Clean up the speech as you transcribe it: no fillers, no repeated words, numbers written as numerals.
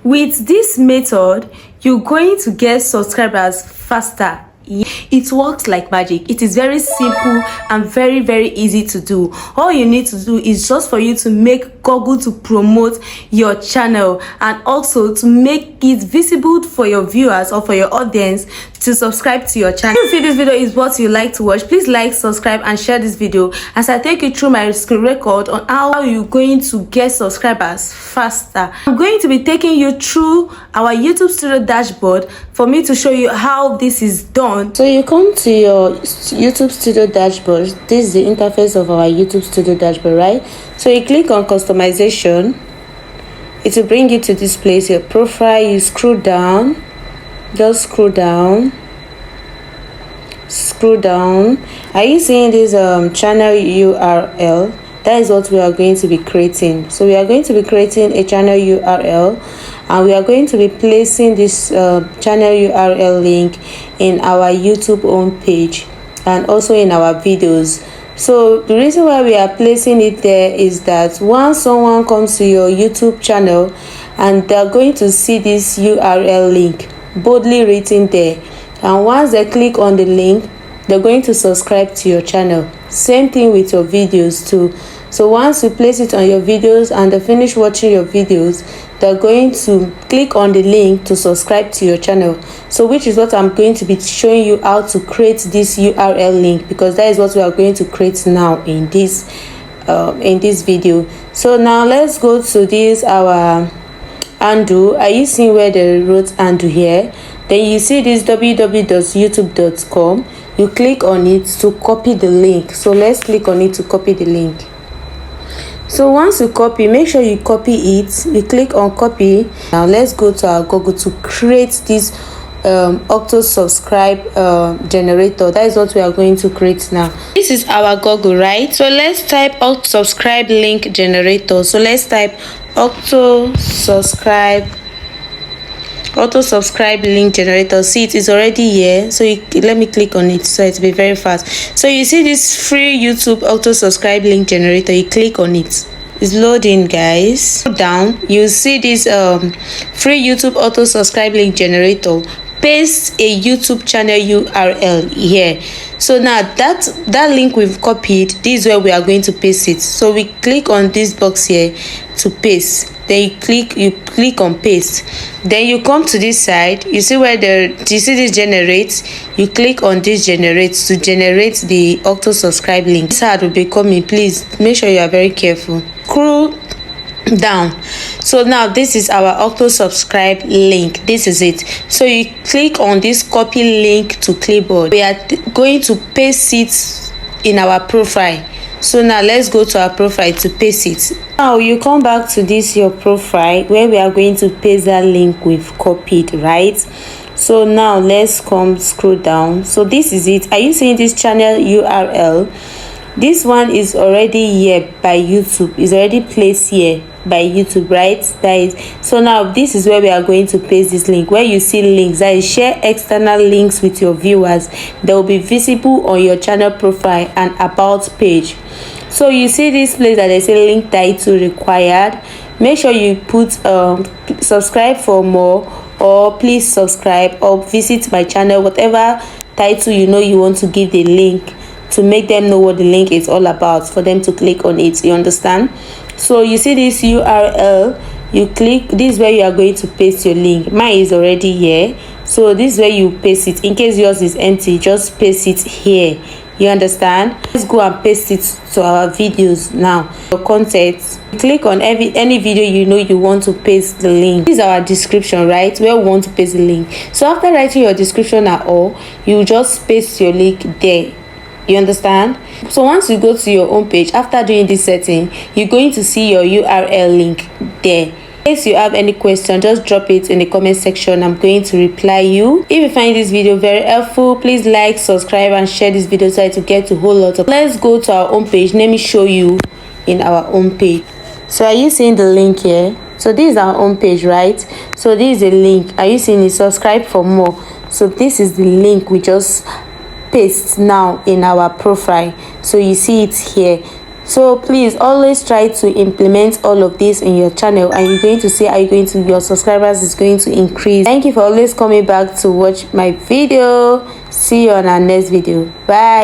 With this method, you're going to get subscribers faster. It works like magic. It is very simple and very easy to do. All you need to do is just for you to make Google to promote your channel and also to make it visible for your viewers or for your audience to subscribe to your channel. If you feel this video is what you like to watch, please like, subscribe and share this video as I take you through my screen record on how you're going to get subscribers faster. I'm going to be taking you through our YouTube Studio dashboard for me to show you how this is done. So you come to your YouTube Studio dashboard. This is the interface of our YouTube Studio dashboard, right? So you click on customization. It will bring you to this place, your profile. You scroll down, just scroll down. Are you seeing this channel URL? That is what we are going to be creating. So we are going to be creating a channel URL and we are going to be placing this channel URL link in our YouTube homepage and also in our videos. So the reason why we are placing it there is that once someone comes to your YouTube channel and they're going to see this URL link boldly written there, and once they click on the link, they're going to subscribe to your channel. Same thing with your videos too. So once you place it on your videos and they finish watching your videos, they're going to click on the link to subscribe to your channel. So which is what I'm going to be showing you how to create this URL link, because that is what we are going to create now in this video. So now let's go to this our handle. Are you seeing where they wrote handle here? Then you see this www.youtube.com. You click on it to copy the link. So let's click on it to copy the link. So once you copy, make sure you copy it. You click on copy. Now let's go to our Google to create this auto subscribe generator. That is what we are going to create now. This is our Google, right? So let's type auto subscribe link generator. So let's type auto subscribe link generator. See, it is already here. So let me click on it so it will be very fast. So you see this free YouTube auto subscribe link generator. You click on it. It's loading, guys. Go down, you see this free YouTube auto subscribe link generator. Paste a YouTube channel URL here. So now that link we've copied, this is where we are going to paste it. So we click on this box here to paste. Then you click on paste. Then you come to this side. You see where you see this generate. You click on this generate to generate the auto subscribe link. This ad will be coming. Please make sure you are very careful. Scroll down. So now this is our auto subscribe link. This is it. So you click on this copy link to clipboard. We are going to paste it in our profile. So now let's go to our profile to paste it. Now you come back to this your profile where we are going to paste that link we've copied, right? So now let's scroll down. So this is it. Are you seeing this channel URL? This one is already here by YouTube. It's already placed here by YouTube, right? So now this is where we are going to paste this link. Where you see links, that is share external links with your viewers. They will be visible on your channel profile and about page. So you see this place that they say link title required. Make sure you put subscribe for more, or please subscribe, or visit my channel, whatever title you know you want to give the link, to make them know what the link is all about, for them to click on it. You understand? So you see this URL, you click. This is where you are going to paste your link. Mine is already here, so this is where you paste it. In case yours is empty, just paste it here. You understand? Let's go and paste it to our videos now. For content, click on any video you know you want to paste the link. This is our description, right, where we want to paste the link. So after writing your description at all, you just paste your link there. You understand? So once you go to your home page, after doing this setting, you're going to see your URL link there. In case you have any question, just drop it in the comment section. I'm going to reply you. If you find this video very helpful, please like, subscribe and share this video so I to get a whole lot of. Let's go to our home page. Let me show you in our home page. So are you seeing the link here? So this is our home page, right? So this is a link. Are you seeing it? Subscribe for more. So this is the link we just paste now in our profile. So you see it here. So please always try to implement all of this in your channel, and you're going to see how your subscribers is going to increase. Thank you for always coming back to watch my video. See you on our next video. Bye.